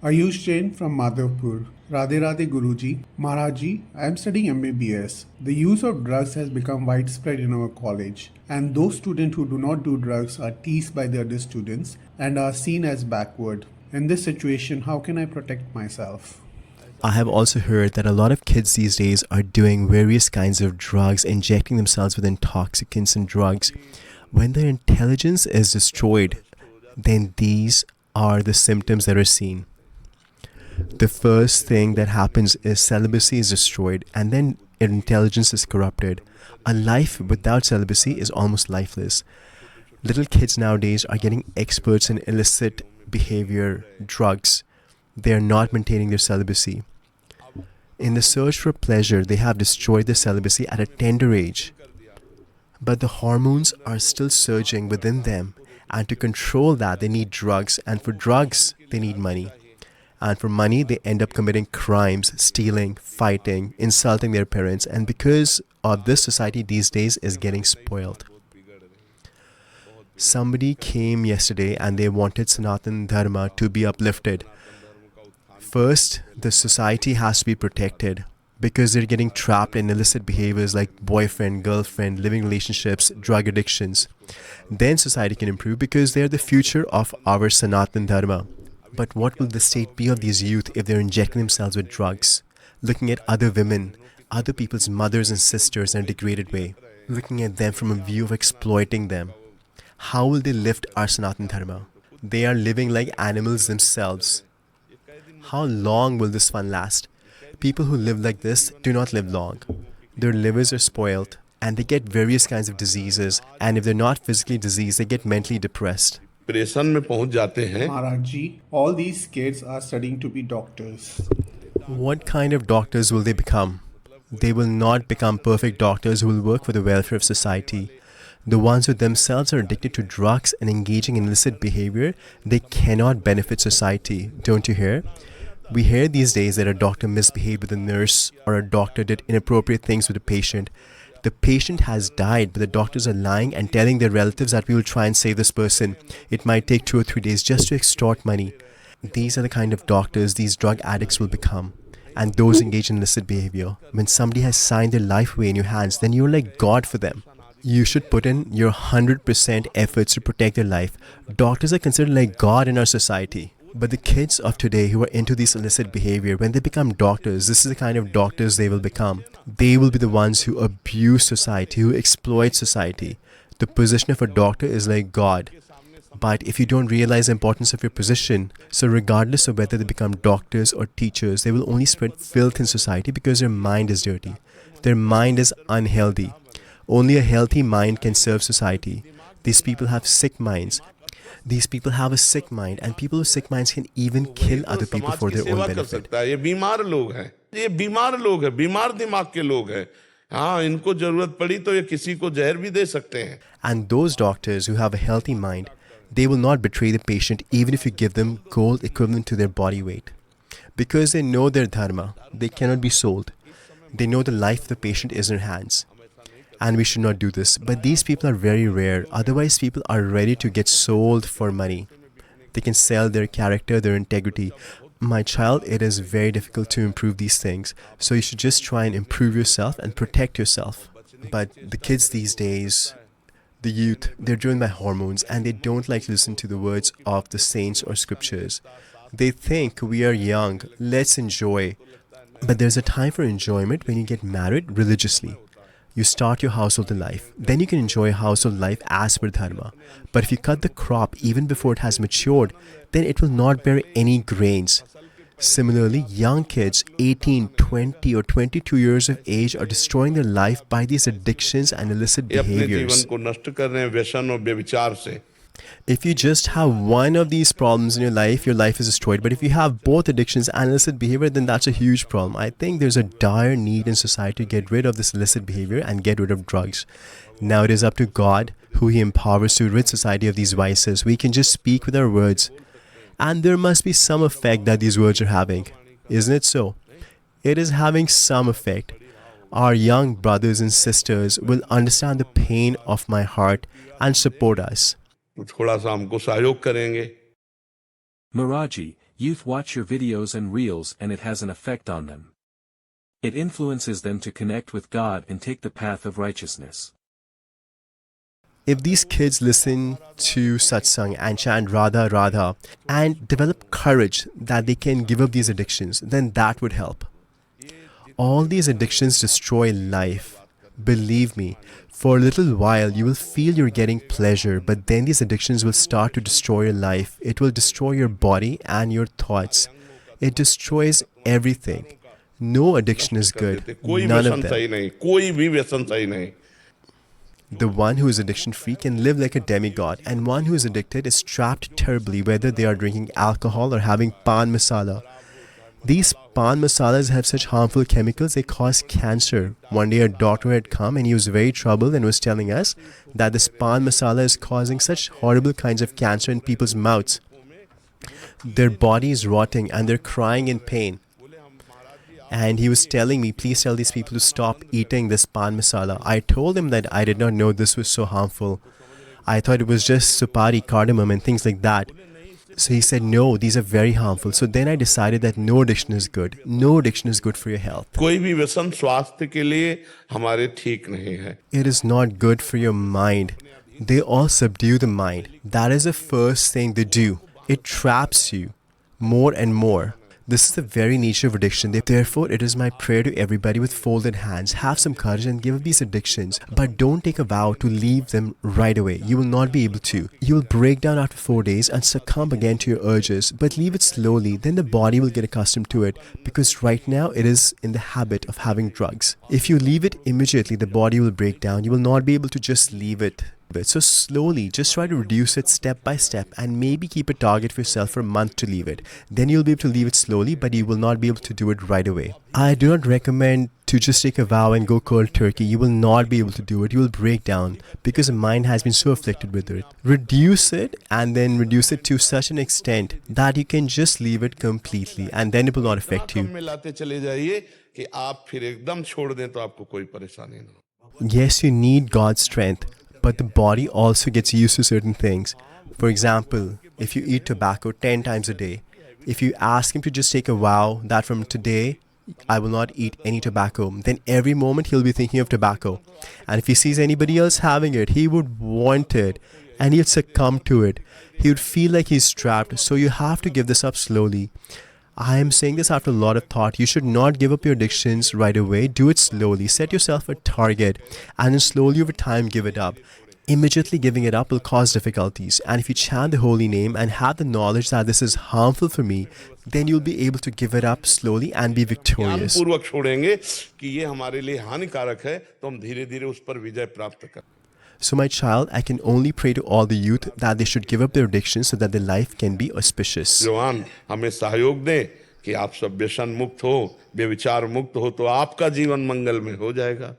Ayush Jain from Madhavpur. Radhe Radhe Guruji. Maharaji, I am studying MBBS. The use of drugs has become widespread in our college, and those students who do not do drugs are teased by the other students and are seen as backward. In this situation, how can I protect myself? I have also heard that a lot of kids these days are doing various kinds of drugs, injecting themselves with intoxicants and drugs. When their intelligence is destroyed, then these are the symptoms that are seen. The first thing that happens is celibacy is destroyed, and then intelligence is corrupted. A life without celibacy is almost lifeless. Little kids nowadays are getting experts in illicit behavior, drugs. They are not maintaining their celibacy. In the search for pleasure, they have destroyed their celibacy at a tender age. But the hormones are still surging within them, and to control that, they need drugs, and for drugs, they need money. And for money, they end up committing crimes, stealing, fighting, insulting their parents, and because of this, society these days is getting spoiled. Somebody came yesterday and they wanted Sanatan Dharma to be uplifted. First, the society has to be protected because they're getting trapped in illicit behaviors like boyfriend, girlfriend, living relationships, drug addictions. Then society can improve because they're the future of our Sanatan Dharma. But what will the state be of these youth if they're injecting themselves with drugs, looking at other women, other people's mothers and sisters in a degraded way, looking at them from a view of exploiting them? How will they lift our Sanatan Dharma? They are living like animals themselves. How long will this fun last? People who live like this do not live long. Their livers are spoiled and they get various kinds of diseases, and if they're not physically diseased, they get mentally depressed. Maharaji, all these kids are studying to be doctors. What kind of doctors will they become? They will not become perfect doctors who will work for the welfare of society. The ones who themselves are addicted to drugs and engaging in illicit behavior, they cannot benefit society. Don't you hear? We hear these days that a doctor misbehaved with a nurse or a doctor did inappropriate things with a patient. The patient has died, but the doctors are lying and telling their relatives that we will try and save this person. It might take 2 or 3 days just to extort money. These are the kind of doctors these drug addicts will become. And those engaged in illicit behavior. When somebody has signed their life away in your hands, then you're like God for them. You should put in your 100% efforts to protect their life. Doctors are considered like God in our society. But the kids of today who are into this illicit behavior, when they become doctors, this is the kind of doctors they will become. They will be the ones who abuse society, who exploit society. The position of a doctor is like God. But if you don't realize the importance of your position, so regardless of whether they become doctors or teachers, they will only spread filth in society because their mind is dirty. Their mind is unhealthy. Only a healthy mind can serve society. These people have sick minds. These people have a sick mind, and people with sick minds can even kill other people for their own benefit. ये बीमार लोग हैं, ये बीमार लोग हैं, बीमार दिमाग के लोग हैं. हाँ, इनको जरूरत पड़ी तो ये किसी को जहर भी दे सकते हैं. And those doctors who have a healthy mind, they will not betray the patient even if you give them gold equivalent to their body weight. Because they know their dharma, they cannot be sold. They know the life of the patient is in their hands. And we should not do this. But these people are very rare. Otherwise, people are ready to get sold for money. They can sell their character, their integrity. My child, it is very difficult to improve these things. So you should just try and improve yourself and protect yourself. But the kids these days, the youth, they're driven by hormones and they don't like to listen to the words of the saints or scriptures. They think we are young, let's enjoy. But there's a time for enjoyment when you get married religiously. You start your household life. Then you can enjoy household life as per dharma. But if you cut the crop even before it has matured, then it will not bear any grains. Similarly, young kids, 18, 20 or 22 years of age are destroying their life by these addictions and illicit behaviors. If you just have one of these problems in your life is destroyed. But if you have both addictions and illicit behavior, then that's a huge problem. I think there's a dire need in society to get rid of this illicit behavior and get rid of drugs. Now it is up to God, who He empowers to rid society of these vices. We can just speak with our words. And there must be some effect that these words are having. Isn't it so? It is having some effect. Our young brothers and sisters will understand the pain of my heart and support us. थोड़ा सा हमको सहयोग करेंगे. Maharaji, Youth watch your videos and reels and it has an effect on them. It influences them to connect with God and take the path of righteousness. If these kids listen to Satsang and chant Radha, Radha and develop courage that they can give up these addictions, then that would help. All these addictions destroy life. Believe me, for a little while you will feel you're getting pleasure, but then these addictions will start to destroy your life. It will destroy your body and your thoughts. It destroys everything. No addiction is good. कोई None of व्यसन them. सही नहीं, कोई भी व्यसन सही नहीं. The one who is addiction free can live like a demigod, and one who is addicted is trapped terribly, whether they are drinking alcohol or having pan masala. These pan masalas have such harmful chemicals, they cause cancer. One day a doctor had come and he was very troubled and was telling us that this pan masala is causing such horrible kinds of cancer in people's mouths. Their body is rotting and they're crying in pain. And he was telling me, please tell these people to stop eating this pan masala. I told him that I did not know this was so harmful. I thought it was just supari, cardamom and things like that. So he said, no, these are very harmful. So then I decided that no addiction is good. No addiction is good for your health. कोई भी व्यसन स्वास्थ्य के लिए हमारे ठीक नहीं है. It is not good for your mind. They all subdue the mind. That is the first thing they do. It traps you more and more. This is the very nature of addiction. Therefore, it is my prayer to everybody with folded hands. Have some courage and give up these addictions. But don't take a vow to leave them right away. You will not be able to. You will break down after 4 days and succumb again to your urges. But leave it slowly. Then the body will get accustomed to it. Because right now, it is in the habit of having drugs. If you leave it immediately, the body will break down. You will not be able to just leave it. So slowly, just try to reduce it step by step and maybe keep a target for yourself for a month to leave it. Then you'll be able to leave it slowly, but you will not be able to do it right away. I do not recommend to just take a vow and go cold turkey. You will not be able to do it. You will break down because the mind has been so afflicted with it. Reduce it and then reduce it to such an extent that you can just leave it completely and then it will not affect you. मिलाते चले जाइए कि आप फिर एकदम छोड़ दें तो आपको कोई परेशानी ना हो. Yes, you need God's strength. But the body also gets used to certain things. For example, if you eat tobacco 10 times a day, if you ask him to just take a vow that from today, I will not eat any tobacco, then every moment he'll be thinking of tobacco. And if he sees anybody else having it, he would want it and he'll succumb to it. He would feel like he's trapped. So you have to give this up slowly. I am saying this after a lot of thought. You should not give up your addictions right away. Do it slowly. Set yourself a target and then slowly over time give it up. Immediately giving it up will cause difficulties. And if you chant the holy name and have the knowledge that this is harmful for me, then you'll be able to give it up slowly and be victorious. पूर्वक छोड़ेंगे कि ये हमारे लिए हानिकारक है तो हम धीरे-धीरे उस पर विजय प्राप्त करें. So my child, I can only pray to all the youth that they should give up their addictions so that their life can be auspicious. जवान हमें सहयोग दें कि आप सब व्यसन मुक्त हो, व्यभिचार मुक्त हो तो आपका जीवन मंगल में हो जाएगा.